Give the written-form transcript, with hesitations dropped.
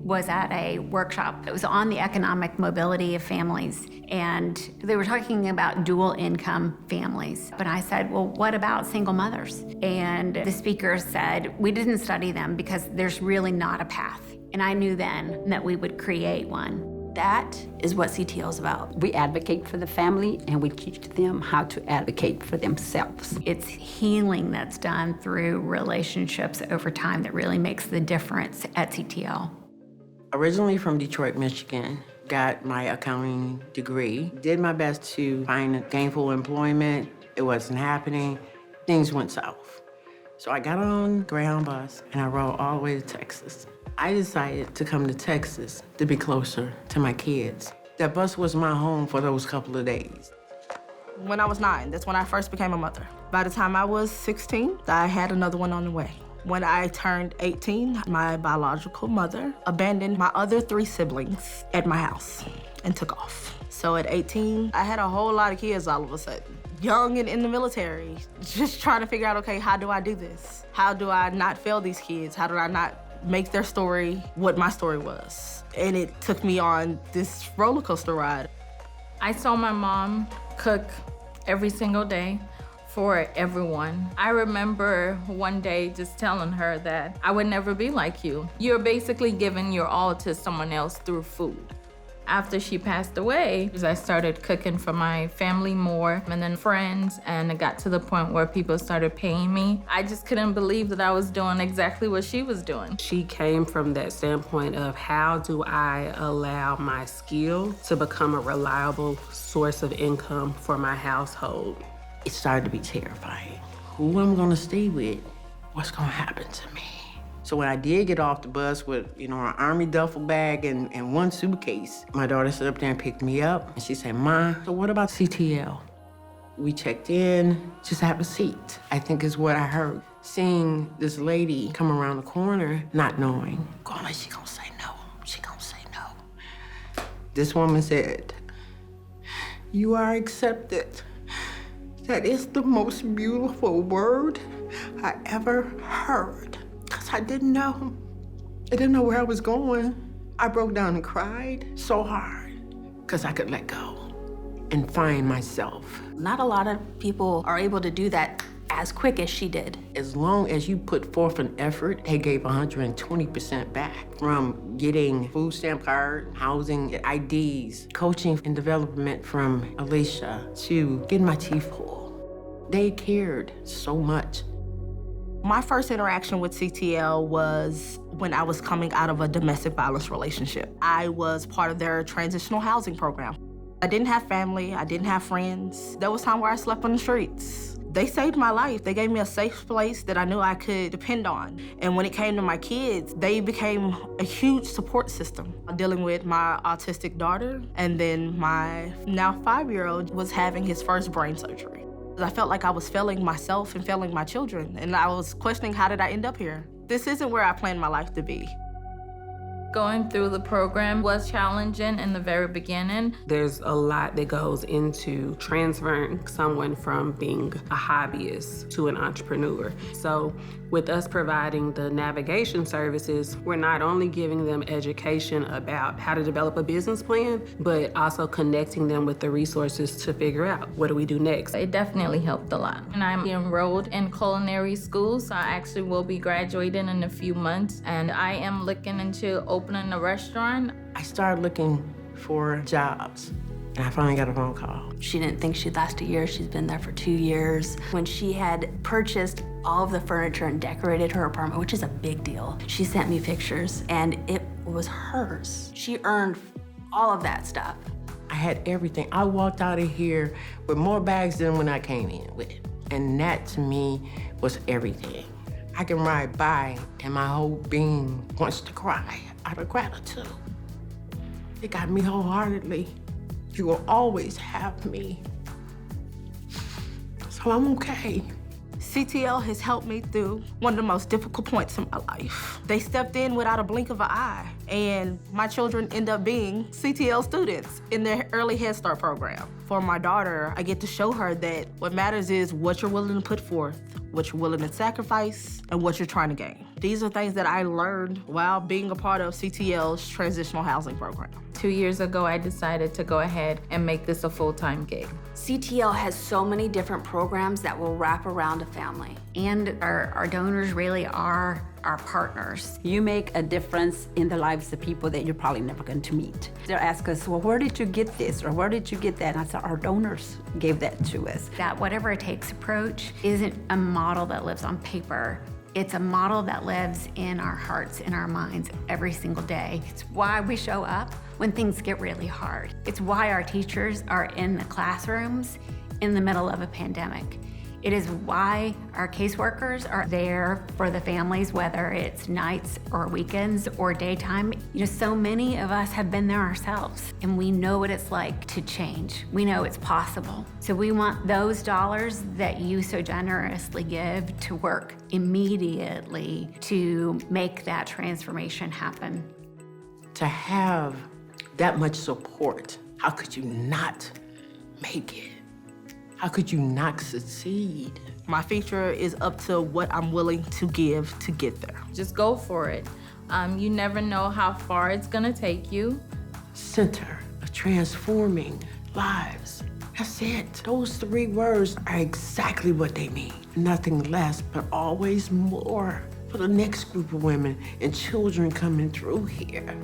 was at a workshop. It was on the economic mobility of families, and they were talking about dual income families. But I said, well, what about single mothers? And the speaker said, we didn't study them because there's really not a path. And I knew then that we would create one. That is what CTL is about. We advocate for the family and we teach them how to advocate for themselves. It's healing that's done through relationships over time that really makes the difference at CTL. Originally from Detroit, Michigan, got my accounting degree. Did my best to find gainful employment. It wasn't happening. Things went south. So I got on the Greyhound bus and I rode all the way to Texas. I decided to come to Texas to be closer to my kids. That bus was my home for those couple of days. When I was 9, that's when I first became a mother. By the time I was 16, I had another one on the way. When I turned 18, my biological mother abandoned my other 3 siblings at my house and took off. So at 18, I had a whole lot of kids all of a sudden. Young and in the military, just trying to figure out, okay, how do I do this? How do I not fail these kids? How do I not make their story what my story was? And it took me on this roller coaster ride. I saw my mom cook every single day for everyone. I remember one day just telling her that I would never be like you. You're basically giving your all to someone else through food. After she passed away, I started cooking for my family more and then friends, and it got to the point where people started paying me. I just couldn't believe that I was doing exactly what she was doing. She came from that standpoint of how do I allow my skill to become a reliable source of income for my household. It started to be terrifying. Who I'm gonna stay with? What's gonna happen to me? So when I did get off the bus with, an Army duffel bag and 1 suitcase, my daughter stood up there and picked me up, and she said, Ma, so what about CTL? We checked in, just have a seat, I think is what I heard. Seeing this lady come around the corner, not knowing, going like, she gonna say no, she gonna say no. This woman said, you are accepted. That is the most beautiful word I ever heard. Because I didn't know. I didn't know where I was going. I broke down and cried so hard because I could let go and find myself. Not a lot of people are able to do that as quick as she did. As long as you put forth an effort, they gave 120% back. From getting food stamp card, housing, IDs, coaching and development from Alicia, to getting my teeth pulled. They cared so much. My first interaction with CTL was when I was coming out of a domestic violence relationship. I was part of their transitional housing program. I didn't have family, I didn't have friends. There was time where I slept on the streets. They saved my life. They gave me a safe place that I knew I could depend on. And when it came to my kids, they became a huge support system. Dealing with my autistic daughter, and then my now 5-year-old was having his first brain surgery. I felt like I was failing myself and failing my children, and I was questioning, how did I end up here? This isn't where I planned my life to be. Going through the program was challenging in the very beginning. There's a lot that goes into transferring someone from being a hobbyist to an entrepreneur. So with us providing the navigation services, we're not only giving them education about how to develop a business plan, but also connecting them with the resources to figure out, what do we do next? It definitely helped a lot. And I'm enrolled in culinary school, so I actually will be graduating in a few months, and I am looking into opening a restaurant. I started looking for jobs, and I finally got a phone call. She didn't think she'd last a year. She's been there for 2 years. When she had purchased all of the furniture and decorated her apartment, which is a big deal, she sent me pictures, and it was hers. She earned all of that stuff. I had everything. I walked out of here with more bags than when I came in with. And that, to me, was everything. I can ride by, and my whole being wants to cry out of gratitude. It got me wholeheartedly. You will always have me. So I'm okay. CTL has helped me through one of the most difficult points in my life. They stepped in without a blink of an eye, and my children end up being CTL students in their early Head Start program. For my daughter, I get to show her that what matters is what you're willing to put forth, what you're willing to sacrifice, and what you're trying to gain. These are things that I learned while being a part of CTL's transitional housing program. 2 years ago, I decided to go ahead and make this a full-time gig. CTL has so many different programs that will wrap around a family. And our donors really are our partners. You make a difference in the lives of people that you're probably never going to meet. They'll ask us, well, where did you get this? Or where did you get that? And I said, our donors gave that to us. That whatever it takes approach isn't a model that lives on paper. It's a model that lives in our hearts, in our minds every single day. It's why we show up when things get really hard. It's why our teachers are in the classrooms in the middle of a pandemic. It is why our caseworkers are there for the families, whether it's nights or weekends or daytime. You know, so many of us have been there ourselves, and we know what it's like to change. We know it's possible. So we want those dollars that you so generously give to work immediately to make that transformation happen. To have that much support, how could you not make it? How could you not succeed? My future is up to what I'm willing to give to get there. Just go for it. You never know how far it's gonna take you. Center of transforming lives. That's it. Those 3 words are exactly what they mean. Nothing less, but always more for the next group of women and children coming through here.